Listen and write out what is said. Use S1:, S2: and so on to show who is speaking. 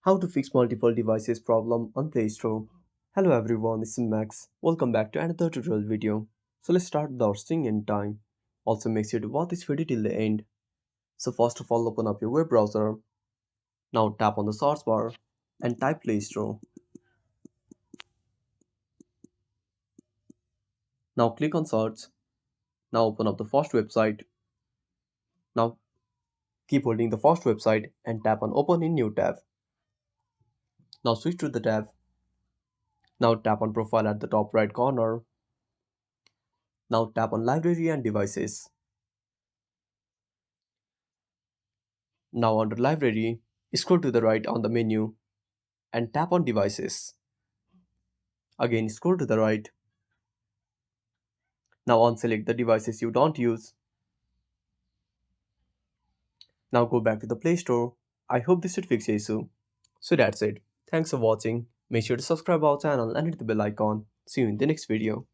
S1: How to fix multiple devices problem on Play Store. Hello everyone, this is Max. Welcome back to another tutorial video. So let's start without wasting any time. Also make sure to watch this video till the end. So first of all, open up your web browser. Now tap on the search bar and type Play Store. Now click on search. Now open up the first website. Now keep holding the first website and tap on open in new tab. Now switch to the tab. Now tap on profile at the top right corner. Now tap on library and devices. Now under library, scroll to the right on the menu and tap on devices. Again scroll to the right. Now unselect the devices you don't use. Now go back to the Play Store. I hope this should fix your issue. So that's it. Thanks for watching. Make sure to subscribe our channel and hit the bell icon. See you in the next video.